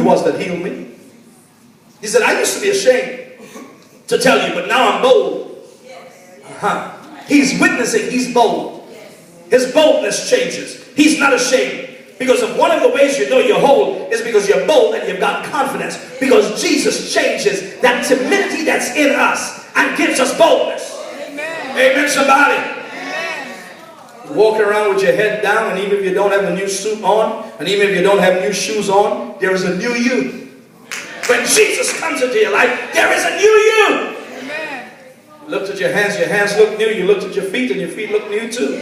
was that healed me. He said, I used to be ashamed to tell you, but now I'm bold. He's witnessing, he's bold. His boldness changes. He's not ashamed. Because of one of the ways you know you're whole is because you're bold and you've got confidence. Because Jesus changes that timidity that's in us and gives us boldness. Amen, Amen somebody. Amen. You walk around with your head down, and even if you don't have a new suit on, and even if you don't have new shoes on, there is a new you. When Jesus comes into your life, there is a new you. Amen. You looked at your hands look new. You looked at your feet, and your feet look new too.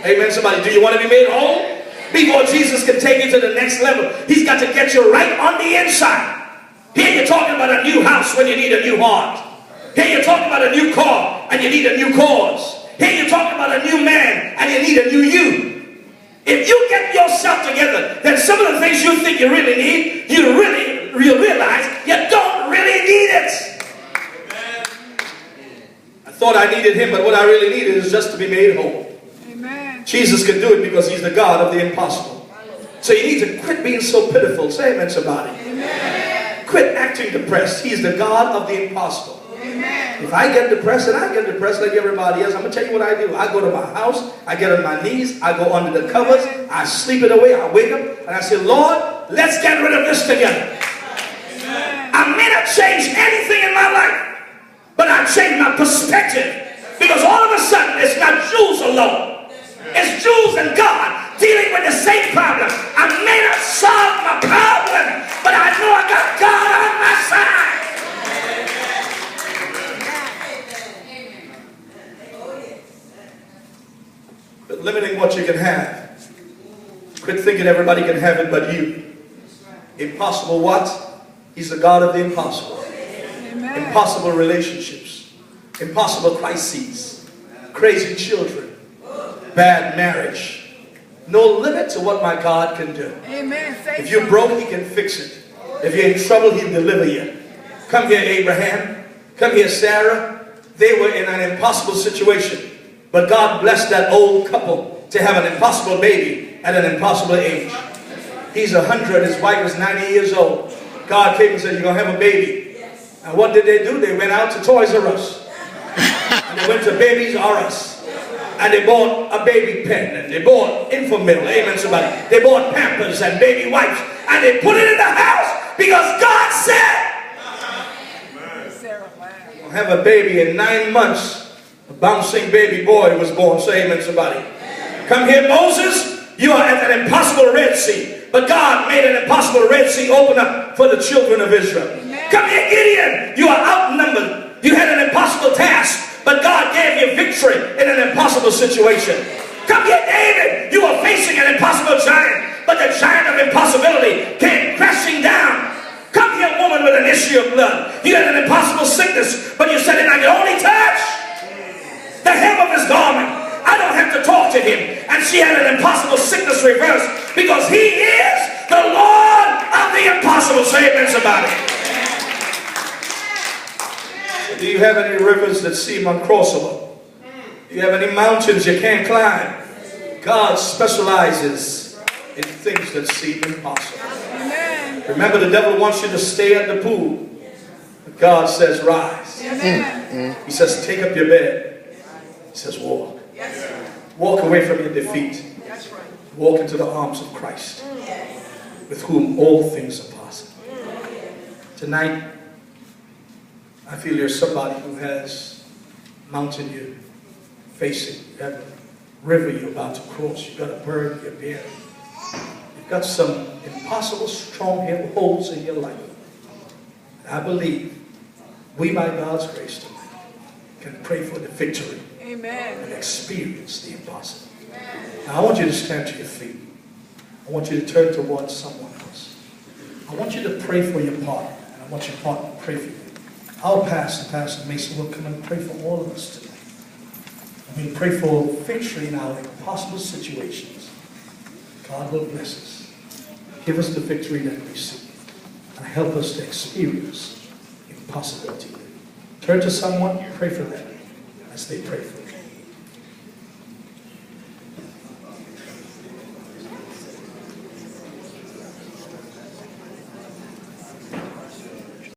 Amen somebody. Do you want to be made whole? Before Jesus can take you to the next level, he's got to get you right on the inside. Here you're talking about a new house when you need a new heart. Here you're talking about a new car and you need a new cause. Here you're talking about a new man and you need a new you. If you get yourself together, then some of the things you think you really need, you'll realize you don't really need it. I thought I needed him, but what I really needed is just to be made whole. Jesus can do it because he's the God of the impossible. So you need to quit being so pitiful. Say amen somebody. Amen. Quit acting depressed. He's the God of the impossible. Amen. If I get depressed, and I get depressed like everybody else, I'm going to tell you what I do. I go to my house, I get on my knees, I go under the covers, I sleep it away, I wake up, and I say, Lord, let's get rid of this together. Amen. I may not change anything in my life, but I change my perspective. Because all of a sudden, it's not Jules alone. It's Jules and God dealing with the same problem. I may not solve my problem, but I know I got God on my side. But limiting what you can have. Quit thinking everybody can have it but you. Impossible what? He's the God of the impossible. Amen. Impossible relationships. Impossible crises. Crazy children. Bad marriage. No limit to what my God can do. Amen. If you're broke, he can fix it. If you're in trouble, he'll deliver you. Come here, Abraham. Come here, Sarah. They were in an impossible situation. But God blessed that old couple to have an impossible baby at an impossible age. He's 100. His wife was 90 years old. God came and said, you're going to have a baby. And what did they do? They went out to Toys R Us. And they went to Babies R Us. And they bought a baby pen, and they bought Infomil, amen somebody. They bought Pampers and baby wipes, and they put it in the house because God said, we'll have a baby. In 9 months, a bouncing baby boy was born. Say amen somebody. Come here, Moses, you are at an impossible Red Sea, but God made an impossible Red Sea open up for the children of Israel. Come here, Gideon, you are outnumbered. You had an impossible task, but God gave you victory in an impossible situation. Come here, David. You were facing an impossible giant, but the giant of impossibility came crashing down. Come here, woman with an issue of blood. You had an impossible sickness, but you said, and I can only touch the hem of his garment. I don't have to talk to him. And she had an impossible sickness reversed because he is the Lord of the impossible. Say amen, somebody. Do you have any rivers that seem uncrossable? Do you have any mountains you can't climb? God specializes in things that seem impossible. Amen. Remember, the devil wants you to stay at the pool. But God says, rise. Amen. He says, take up your bed. He says, walk. Walk away from your defeat. Walk into the arms of Christ, with whom all things are possible. Tonight, I feel there's somebody who has a mountain you're facing. You have a river you're about to cross. You've got a burden you're bearing. You've got some impossible strongholds in your life. And I believe we, by God's grace tonight, can pray for the victory. Amen. And experience the impossible. Now I want you to stand to your feet. I want you to turn towards someone else. I want you to pray for your partner. And I want your partner to pray for you. Our Pastor Mason, will come and pray for all of us tonight. And we'll pray for victory in our impossible situations. God will bless us. Give us the victory that we seek. And help us to experience impossibility. Turn to someone, pray for them as they pray for you.